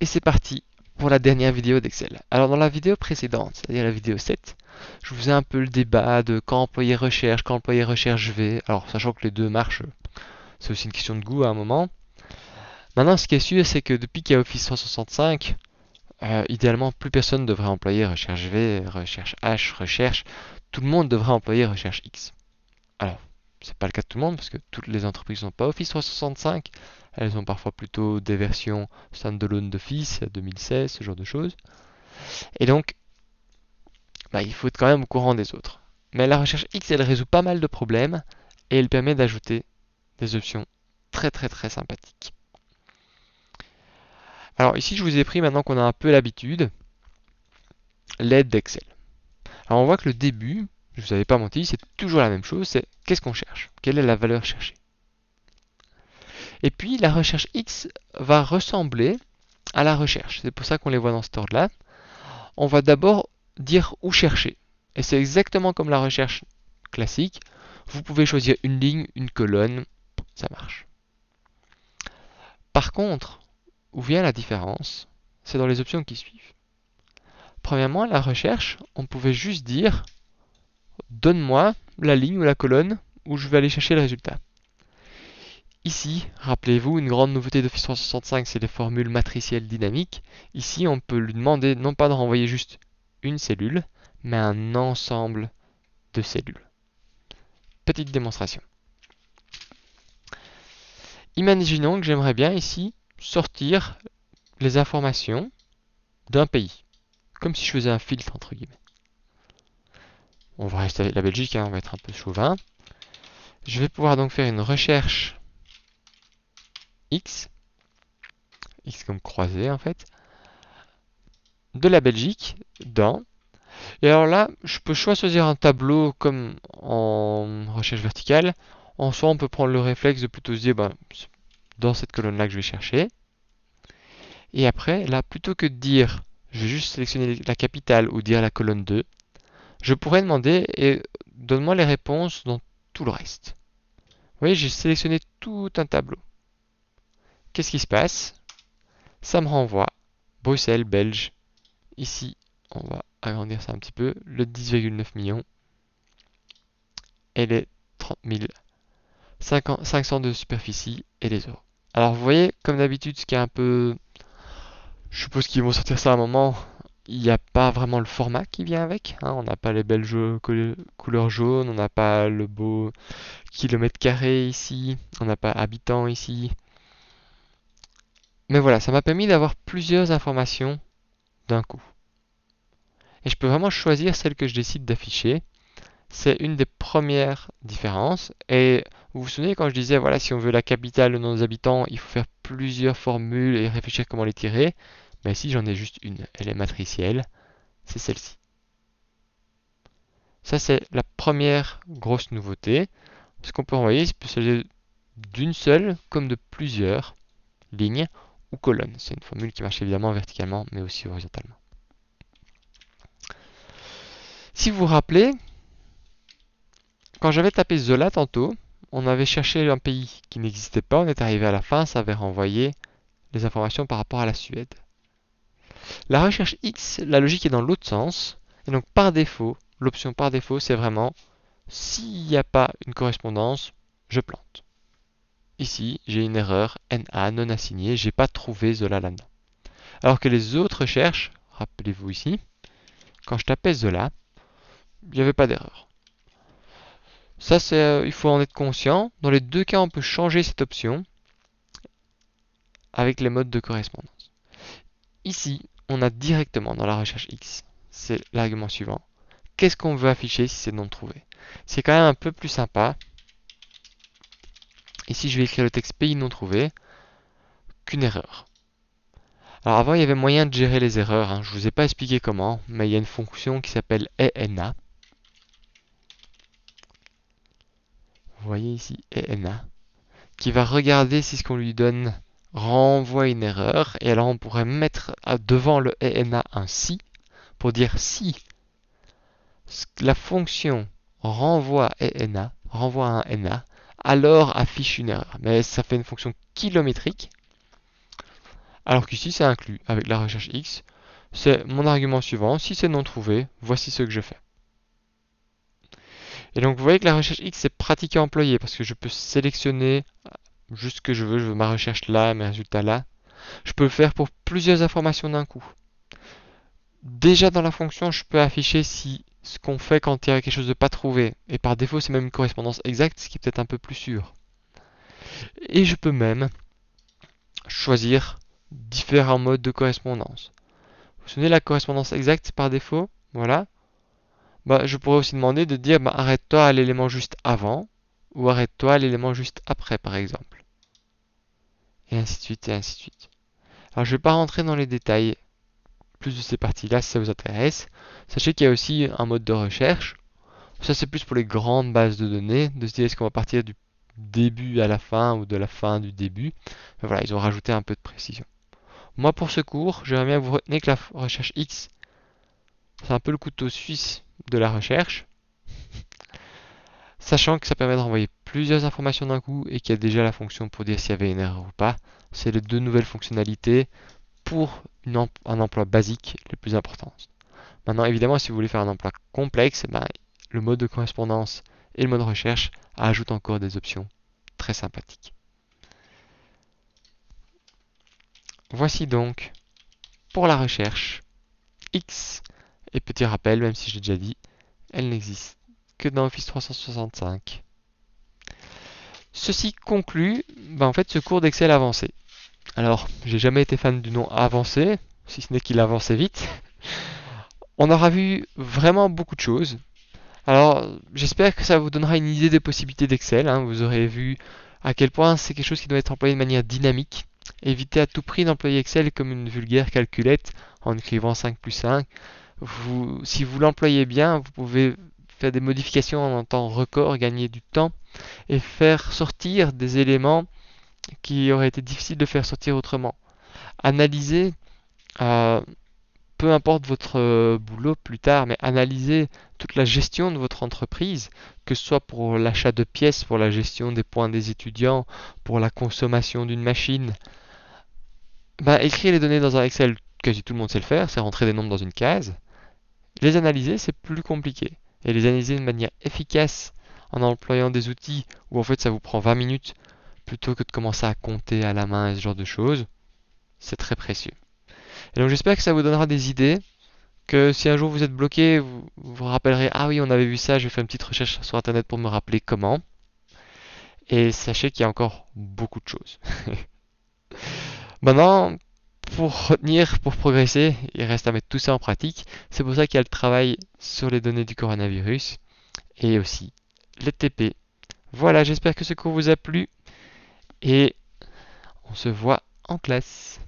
Et c'est parti pour la dernière vidéo d'Excel. Alors dans la vidéo précédente, c'est-à-dire la vidéo 7, je vous faisais un peu le débat de quand employer recherche, quand employer recherche V. Alors sachant que les deux marchent, c'est aussi une question de goût à un moment. Maintenant ce qui est sûr, c'est que depuis qu'il y a Office 365, idéalement plus personne devrait employer recherche V, recherche H, recherche. Tout le monde devrait employer recherche X. Alors, c'est pas le cas de tout le monde parce que toutes les entreprises n'ont pas Office 365. Elles ont parfois plutôt des versions standalone d'Office 2016, ce genre de choses. Et donc, il faut être quand même au courant des autres. Mais la recherche X, elle résout pas mal de problèmes et elle permet d'ajouter des options très très très sympathiques. Alors ici, je vous ai pris, maintenant qu'on a un peu l'habitude, l'aide d'Excel. Alors on voit que le début, je vous avais pas menti, c'est toujours la même chose, c'est qu'est-ce qu'on cherche? Quelle est la valeur cherchée? Et puis la recherche X va ressembler à la recherche. C'est pour ça qu'on les voit dans cet ordre-là. On va d'abord dire où chercher. Et c'est exactement comme la recherche classique. Vous pouvez choisir une ligne, une colonne, ça marche. Par contre, où vient la différence? C'est dans les options qui suivent. Premièrement, la recherche, on pouvait juste dire donne-moi la ligne ou la colonne où je vais aller chercher le résultat. Ici, rappelez-vous, une grande nouveauté d'Office 365, c'est les formules matricielles dynamiques. Ici, on peut lui demander non pas de renvoyer juste une cellule, mais un ensemble de cellules. Petite démonstration. Imaginons que j'aimerais bien ici sortir les informations d'un pays, comme si je faisais un filtre entre guillemets. On va rester avec la Belgique, on va être un peu chauvin. Je vais pouvoir donc faire une recherche X, X comme croisé en fait, de la Belgique dans. Et alors là, je peux choisir un tableau comme en recherche verticale. En soi, on peut prendre le réflexe de plutôt se dire, dans cette colonne-là que je vais chercher. Et après, là, plutôt que de dire, je vais juste sélectionner la capitale ou dire la colonne 2, je pourrais demander, et donne-moi les réponses dans tout le reste. Vous voyez, j'ai sélectionné tout un tableau. Qu'est-ce qui se passe? Ça me renvoie Bruxelles, Belge. Ici, on va agrandir ça un petit peu, le 10,9 millions et les 30 500 de superficie et les euros. Alors vous voyez, comme d'habitude, ce qui est un peu... Je suppose qu'ils vont sortir ça à un moment. Il n'y a pas vraiment le format qui vient avec. On n'a pas les belles couleurs jaunes, on n'a pas le beau kilomètre carré ici, on n'a pas habitants ici. Mais voilà, ça m'a permis d'avoir plusieurs informations d'un coup. Et je peux vraiment choisir celle que je décide d'afficher. C'est une des premières différences. Et vous vous souvenez quand je disais, voilà, si on veut la capitale, le nom des habitants, il faut faire plusieurs formules et réfléchir comment les tirer. Mais ici, j'en ai juste une. Elle est matricielle. C'est celle-ci. Ça, c'est la première grosse nouveauté. Ce qu'on peut envoyer, c'est peut d'une seule comme de plusieurs lignes ou colonnes. C'est une formule qui marche évidemment verticalement, mais aussi horizontalement. Si vous vous rappelez, quand j'avais tapé Zola tantôt, on avait cherché un pays qui n'existait pas, on est arrivé à la fin, ça avait renvoyé les informations par rapport à la Suède. La recherche X, la logique est dans l'autre sens, et donc par défaut, l'option par défaut, c'est vraiment s'il n'y a pas une correspondance, je plante. Ici, j'ai une erreur NA non assignée, j'ai pas trouvé Zola là-dedans. Alors que les autres recherches, rappelez-vous ici, quand je tapais Zola, il n'y avait pas d'erreur. Ça, il faut en être conscient. Dans les deux cas, on peut changer cette option avec les modes de correspondance. Ici, on a directement dans la recherche X, c'est l'argument suivant. Qu'est-ce qu'on veut afficher si c'est non trouvé? C'est quand même un peu plus sympa. Ici, je vais écrire le texte pays non trouvé qu'une erreur. Alors avant, il y avait moyen de gérer les erreurs. Je ne vous ai pas expliqué comment, mais il y a une fonction qui s'appelle ENA. Vous voyez ici ENA, qui va regarder si ce qu'on lui donne renvoie une erreur. Et alors, on pourrait mettre devant le ENA un si pour dire si la fonction renvoie ENA, renvoie un NA, alors affiche une erreur. Mais ça fait une fonction kilométrique. Alors qu'ici, c'est inclus avec la recherche X. C'est mon argument suivant. Si c'est non trouvé, voici ce que je fais. Et donc, vous voyez que la recherche X, c'est pratique à employer parce que je peux sélectionner juste ce que je veux ma recherche là, mes résultats là. Je peux le faire pour plusieurs informations d'un coup. Déjà dans la fonction, je peux afficher si ce qu'on fait quand il y a quelque chose de pas trouvé. Et par défaut, c'est même une correspondance exacte, ce qui est peut-être un peu plus sûr. Et je peux même choisir différents modes de correspondance. Vous vous souvenez, la correspondance exacte par défaut, voilà. Je pourrais aussi demander de dire arrête-toi à l'élément juste avant ou arrête-toi à l'élément juste après, par exemple. Et ainsi de suite, et ainsi de suite. Alors je ne vais pas rentrer dans les détails plus de ces parties-là si ça vous intéresse. Sachez qu'il y a aussi un mode de recherche. Ça c'est plus pour les grandes bases de données, de se dire est-ce qu'on va partir du début à la fin ou de la fin du début. Voilà, ils ont rajouté un peu de précision. Moi pour ce cours, j'aimerais bien que vous reteniez que la recherche X, c'est un peu le couteau suisse de la recherche. Sachant que ça permet de renvoyer plusieurs informations d'un coup et qu'il y a déjà la fonction pour dire s'il y avait une erreur ou pas. C'est les deux nouvelles fonctionnalités pour un emploi basique les plus importantes. Maintenant, évidemment, si vous voulez faire un emploi complexe, le mode de correspondance et le mode recherche ajoutent encore des options très sympathiques. Voici donc pour la recherche X. Et petit rappel, même si je l'ai déjà dit, elle n'existe que dans Office 365. Ceci conclut en fait ce cours d'Excel avancé. Alors, j'ai jamais été fan du nom avancé, si ce n'est qu'il avançait vite. On aura vu vraiment beaucoup de choses. Alors, j'espère que ça vous donnera une idée des possibilités d'Excel. Vous aurez vu à quel point c'est quelque chose qui doit être employé de manière dynamique. Évitez à tout prix d'employer Excel comme une vulgaire calculette en écrivant 5 plus 5. Si vous l'employez bien, vous pouvez faire des modifications en un temps record, gagner du temps et faire sortir des éléments qui auraient été difficiles de faire sortir autrement. Analysez, peu importe votre boulot plus tard, mais analysez toute la gestion de votre entreprise, que ce soit pour l'achat de pièces, pour la gestion des points des étudiants, pour la consommation d'une machine. Écrire les données dans un Excel, quasi tout le monde sait le faire, c'est rentrer des nombres dans une case. Les analyser, c'est plus compliqué. Et les analyser de manière efficace en employant des outils où en fait ça vous prend 20 minutes plutôt que de commencer à compter à la main et ce genre de choses, c'est très précieux. Et donc j'espère que ça vous donnera des idées, que si un jour vous êtes bloqué, vous vous rappellerez ah oui on avait vu ça, je vais faire une petite recherche sur internet pour me rappeler comment. Et sachez qu'il y a encore beaucoup de choses. Maintenant, pour retenir, pour progresser, il reste à mettre tout ça en pratique. C'est pour ça qu'il y a le travail sur les données du coronavirus et aussi les TP. Voilà, j'espère que ce cours vous a plu et on se voit en classe.